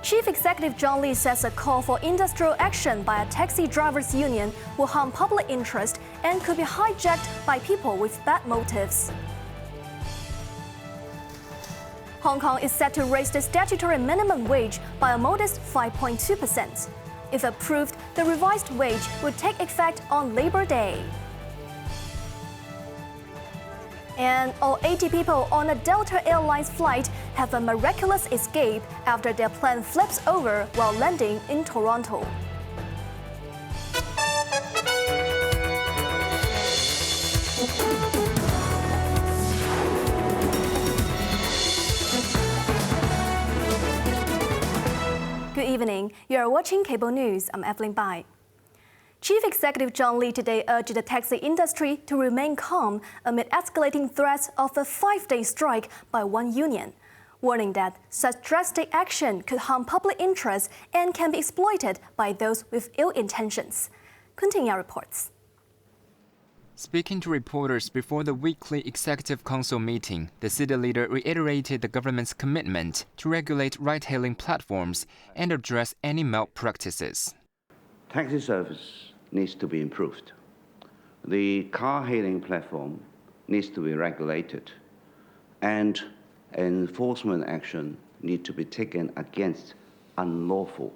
Chief Executive John Lee says a call for industrial action by a taxi drivers' union will harm public interest and could be hijacked by people with bad motives. Hong Kong is set to raise the statutory minimum wage by a modest 5.2%. If approved, the revised wage would take effect on Labor Day. And all 80 people on a Delta Airlines flight have a miraculous escape after their plane flips over while landing in Toronto. Good evening. You are watching Cable News. I'm Evelyn Bai. Chief Executive John Lee today urged the taxi industry to remain calm amid escalating threats of a 5-day strike by one union, warning that such drastic action could harm public interest and can be exploited by those with ill intentions. Continue reports. Speaking to reporters before the weekly Executive Council meeting, the city leader reiterated the government's commitment to regulate ride-hailing platforms and address any malpractices. Taxi service needs to be improved. The car-hailing platform needs to be regulated, and enforcement action needs to be taken against unlawful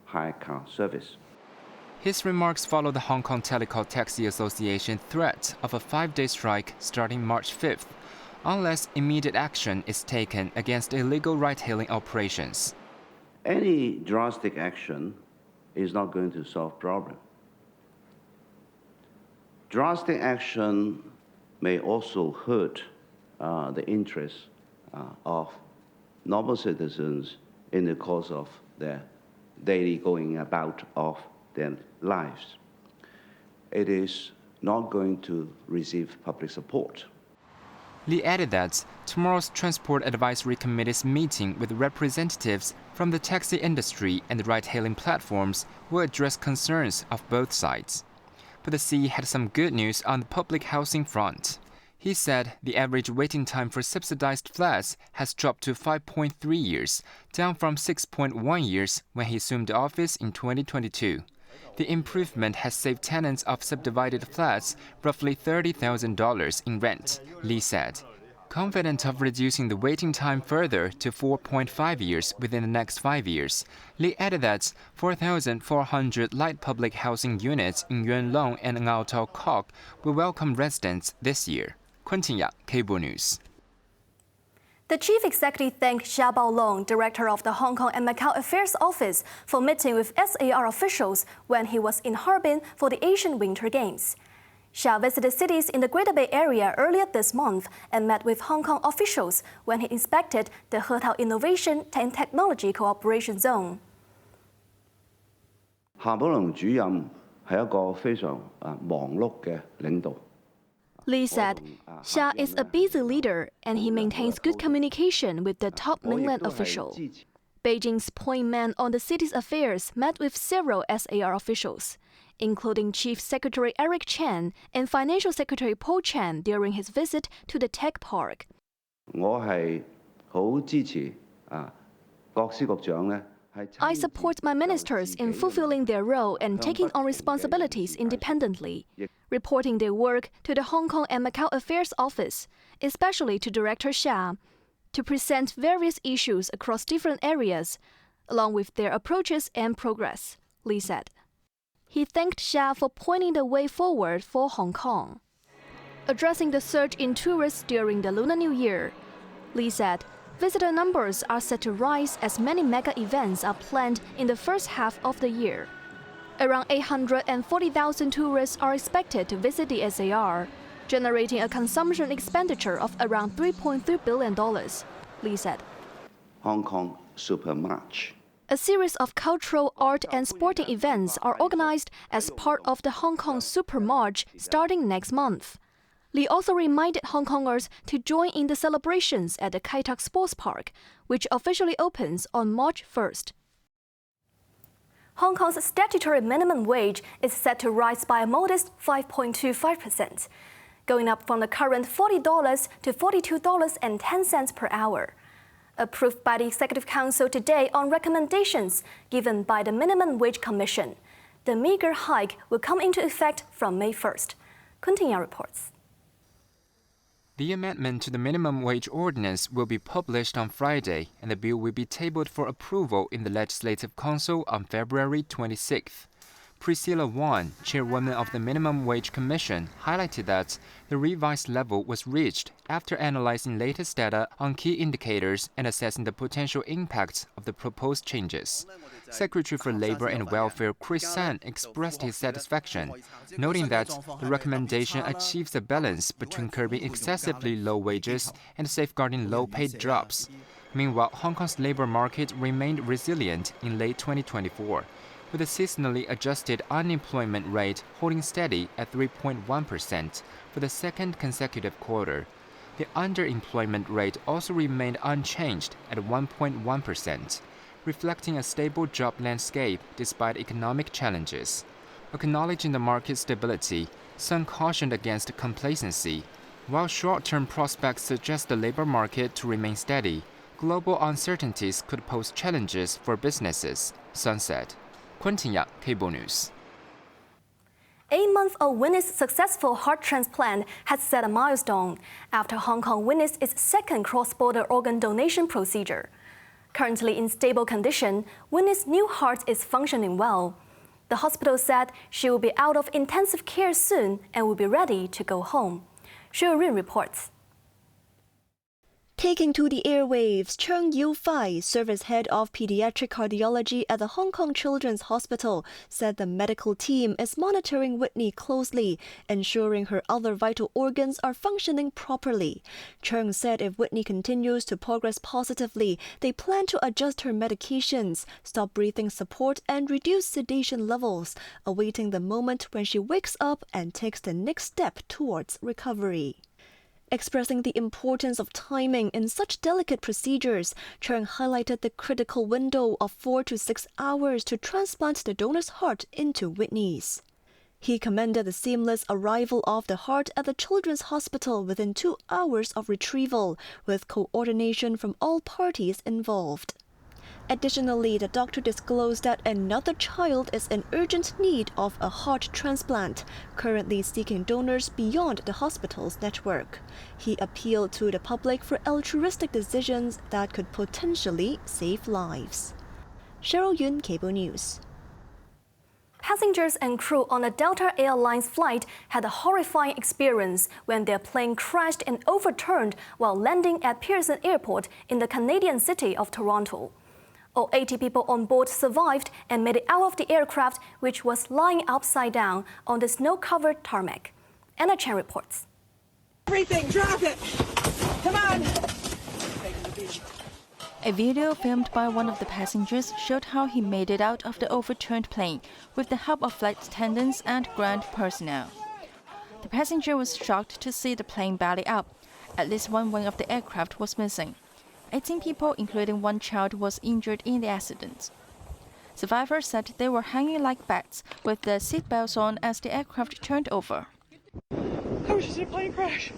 hire car service. His remarks follow the Hong Kong Telecom Taxi Association threat of a 5-day strike starting March 5th, unless immediate action is taken against illegal ride-hailing operations. Any drastic action is not going to solve the problem. Drastic action may also hurt the interests of normal citizens in the course of their daily going about of their lives. It is not going to receive public support. Lee added that tomorrow's Transport Advisory Committee's meeting with representatives from the taxi industry and ride-hailing platforms will address concerns of both sides. But the CE had some good news on the public housing front. He said the average waiting time for subsidized flats has dropped to 5.3 years, down from 6.1 years when he assumed office in 2022. The improvement has saved tenants of subdivided flats roughly $30,000 in rent, Lee said. Confident of reducing the waiting time further to 4.5 years within the next 5 years, Lee added that 4,400 light public housing units in Yuen Long and Ngau Tau Kok will welcome residents this year. Quentin Yang, Cable News. The chief executive thanked Xia Baolong, director of the Hong Kong and Macau Affairs Office, for meeting with SAR officials when he was in Harbin for the Asian Winter Games. Xia visited cities in the Greater Bay Area earlier this month and met with Hong Kong officials when he inspected the Hetao Innovation and Technology Cooperation Zone. 夏寶龍主任係一個非常忙碌嘅領導。 Lee said, Xia is a busy leader and he maintains good communication with the top mainland official. Beijing's point man on the city's affairs met with several SAR officials, including Chief Secretary Eric Chan and Financial Secretary Paul Chan during his visit to the tech park. 我係好支持各司局長呢。 I support my ministers in fulfilling their role and taking on responsibilities independently, reporting their work to the Hong Kong and Macau Affairs Office, especially to Director Xia, to present various issues across different areas, along with their approaches and progress, Lee said. He thanked Xia for pointing the way forward for Hong Kong. Addressing the surge in tourists during the Lunar New Year, Lee said, visitor numbers are set to rise as many mega events are planned in the first half of the year. Around 840,000 tourists are expected to visit the SAR, generating a consumption expenditure of around $3.3 billion, Lee said. Hong Kong Super March. A series of cultural, art and sporting events are organized as part of the Hong Kong Super March starting next month. Lee also reminded Hong Kongers to join in the celebrations at the Kai Tak Sports Park, which officially opens on March 1st. Hong Kong's statutory minimum wage is set to rise by a modest 5.25%, going up from the current $40 to $42.10 per hour. approved by the Executive Council today on recommendations given by the Minimum Wage Commission. The meager hike will come into effect from May 1st. Quentin Yang reports. The amendment to the minimum wage ordinance will be published on Friday, and the bill will be tabled for approval in the Legislative Council on February 26th. Priscilla Wan, chairwoman of the Minimum Wage Commission, highlighted that the revised level was reached after analyzing latest data on key indicators and assessing the potential impacts of the proposed changes. Secretary for Labor and Welfare Chris San expressed his satisfaction, noting that the recommendation achieves a balance between curbing excessively low wages and safeguarding low-paid jobs. Meanwhile, Hong Kong's labor market remained resilient in late 2024, with the seasonally adjusted unemployment rate holding steady at 3.1% for the second consecutive quarter. The underemployment rate also remained unchanged at 1.1%, reflecting a stable job landscape despite economic challenges. Acknowledging the market stability, Sun cautioned against complacency. While short-term prospects suggest the labor market to remain steady, global uncertainties could pose challenges for businesses, Sun said. Quentin Yang, Cable News. 8-month-old Winnie's successful heart transplant has set a milestone after Hong Kong witnessed its second cross-border organ donation procedure. Currently in stable condition, Winnie's new heart is functioning well. The hospital said she will be out of intensive care soon and will be ready to go home. Xu Rin reports. Taking to the airwaves, Cheung Yu-Fai, service head of pediatric cardiology at the Hong Kong Children's Hospital, said the medical team is monitoring Whitney closely, ensuring her other vital organs are functioning properly. Cheung said if Whitney continues to progress positively, they plan to adjust her medications, stop breathing support, and reduce sedation levels, awaiting the moment when she wakes up and takes the next step towards recovery. Expressing the importance of timing in such delicate procedures, Cheung highlighted the critical window of 4 to 6 hours to transplant the donor's heart into Whitney's. He commended the seamless arrival of the heart at the Children's Hospital within 2 hours of retrieval, with coordination from all parties involved. Additionally, the doctor disclosed that another child is in urgent need of a heart transplant, currently seeking donors beyond the hospital's network. He appealed to the public for altruistic decisions that could potentially save lives. Cheryl Yun, Cable News. Passengers and crew on a Delta Airlines flight had a horrifying experience when their plane crashed and overturned while landing at Pearson Airport in the Canadian city of Toronto. All 80 people on board survived and made it out of the aircraft, which was lying upside down on the snow-covered tarmac. Anna Chen reports. Everything, drop it! Come on! A video filmed by one of the passengers showed how he made it out of the overturned plane with the help of flight attendants and ground personnel. The passenger was shocked to see the plane belly up. At least one wing of the aircraft was missing. 18 people, including one child, was injured in the accident. Survivors said they were hanging like bats with their seatbelts on as the aircraft turned over. I was just in a plane crash.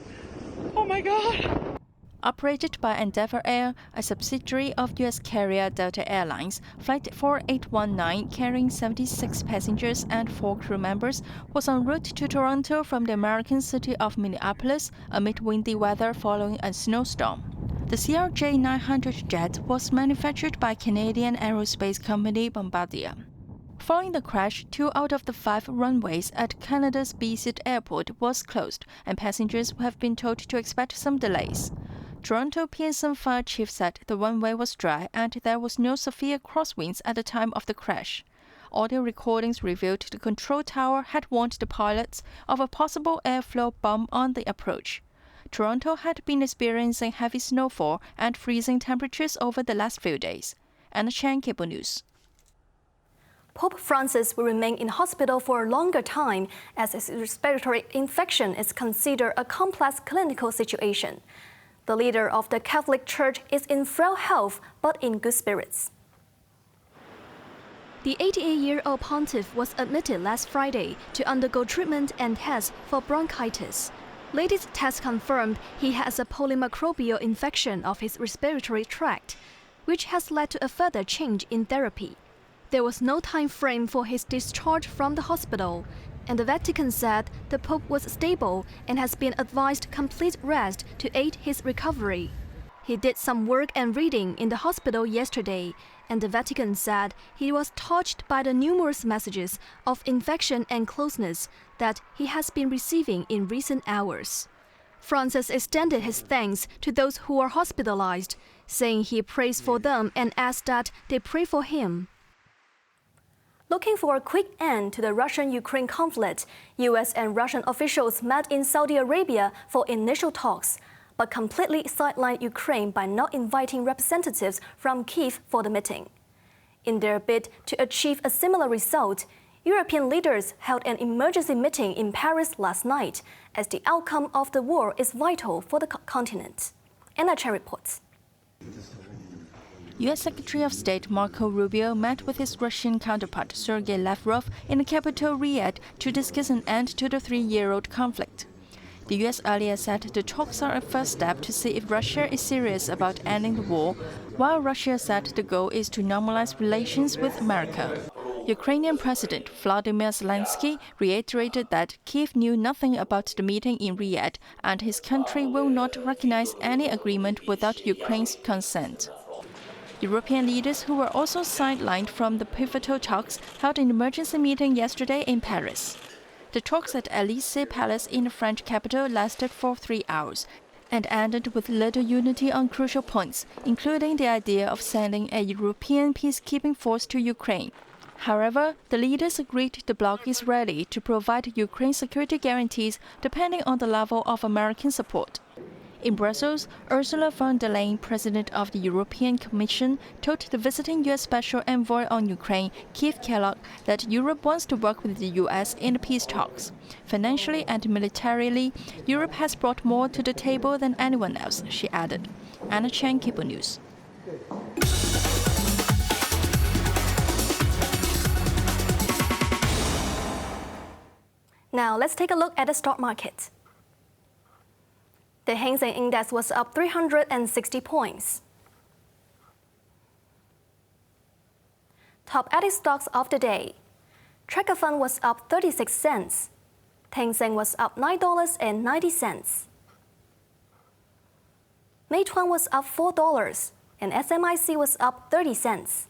Oh my God! Operated by Endeavour Air, a subsidiary of U.S. carrier Delta Airlines, Flight 4819, carrying 76 passengers and 4 crew members, was en route to Toronto from the American city of Minneapolis amid windy weather following a snowstorm. The CRJ-900 jet was manufactured by Canadian aerospace company Bombardier. Following the crash, 2 out of the 5 runways at Canada's BC Airport was closed, and passengers have been told to expect some delays. Toronto Pearson Fire Chief said the runway was dry and there was no severe crosswinds at the time of the crash. Audio recordings revealed the control tower had warned the pilots of a possible airflow bomb on the approach. Toronto had been experiencing heavy snowfall and freezing temperatures over the last few days. Anna Chan, Cable News. Pope Francis will remain in hospital for a longer time as his respiratory infection is considered a complex clinical situation. The leader of the Catholic Church is in frail health but in good spirits. The 88-year-old pontiff was admitted last Friday to undergo treatment and tests for bronchitis. Latest tests confirmed he has a polymicrobial infection of his respiratory tract, which has led to a further change in therapy. There was no time frame for his discharge from the hospital, and the Vatican said the Pope was stable and has been advised complete rest to aid his recovery. He did some work and reading in the hospital yesterday, and the Vatican said he was touched by the numerous messages of infection and closeness that he has been receiving in recent hours. Francis extended his thanks to those who are hospitalized, saying he prays for them and asked that they pray for him. Looking for a quick end to the Russian-Ukraine conflict, U.S. and Russian officials met in Saudi Arabia for initial talks, but completely sidelined Ukraine by not inviting representatives from Kyiv for the meeting. In their bid to achieve a similar result, European leaders held an emergency meeting in Paris last night, as the outcome of the war is vital for the continent. Anna Chen reports. U.S. Secretary of State Marco Rubio met with his Russian counterpart Sergei Lavrov in the capital Riyadh to discuss an end to the three-year-old conflict. The U.S. earlier said the talks are a first step to see if Russia is serious about ending the war, while Russia said the goal is to normalize relations with America. Ukrainian President Volodymyr Zelensky reiterated that Kyiv knew nothing about the meeting in Riyadh and his country will not recognize any agreement without Ukraine's consent. European leaders who were also sidelined from the pivotal talks held an emergency meeting yesterday in Paris. The talks at Élysée Palace in the French capital lasted for 3 hours and ended with little unity on crucial points, including the idea of sending a European peacekeeping force to Ukraine. However, the leaders agreed the bloc is ready to provide Ukraine security guarantees depending on the level of American support. In Brussels, Ursula von der Leyen, President of the European Commission, told the visiting U.S. Special Envoy on Ukraine, Keith Kellogg, that Europe wants to work with the U.S. in the peace talks. Financially and militarily, Europe has brought more to the table than anyone else, she added. Anna Chen, Cable News. Now let's take a look at the stock market. The Hang Seng Index was up 360 points. Top 80 stocks of the day. Tracker Fund was up 36 cents. Tencent was up $9.90. Meituan was up $4, and SMIC was up 30 cents.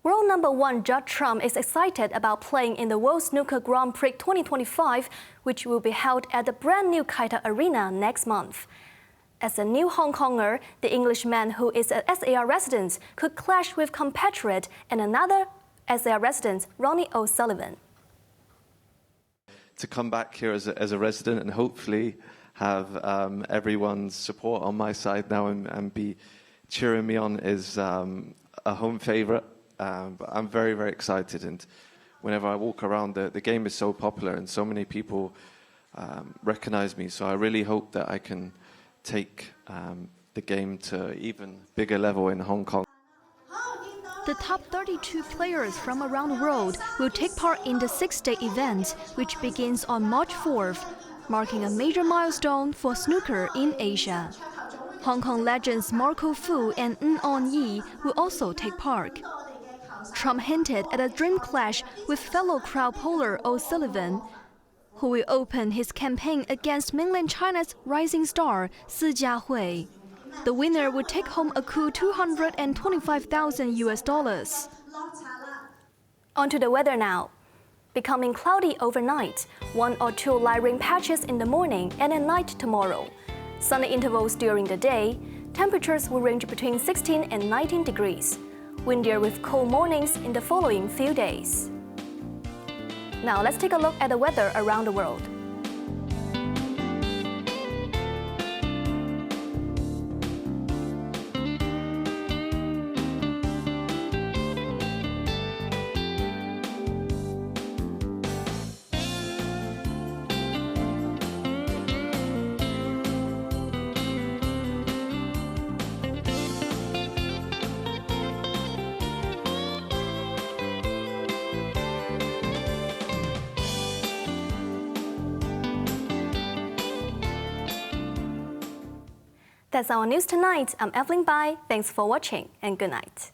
World number one Judd Trump is excited about playing in the World Snooker Grand Prix 2025, which will be held at the brand new Kaita Arena next month. As a new Hong Konger, the Englishman who is an SAR resident could clash with compatriot and another SAR resident, Ronnie O'Sullivan. To come back here as a resident and hopefully have everyone's support on my side now and be cheering me on is a home favourite. But I'm very, very excited, and whenever I walk around, the game is so popular and so many people recognize me. So I really hope that I can take the game to even bigger level in Hong Kong. The top 32 players from around the world will take part in the 6-day event, which begins on March 4th, marking a major milestone for snooker in Asia. Hong Kong legends Marco Fu and Ng On Yi will also take part. Trump hinted at a dream clash with fellow crowd puller O'Sullivan, who will open his campaign against mainland China's rising star Si Jiahui. The winner would take home a cool $225,000. On to the weather now. Becoming cloudy overnight, 1 or 2 light rain patches in the morning and at night tomorrow. Sunny intervals during the day. Temperatures will range between 16 and 19 degrees. Windier with cold mornings in the following few days. Now let's take a look at the weather around the world. That's our news tonight. I'm Evelyn Bai. Thanks for watching and good night.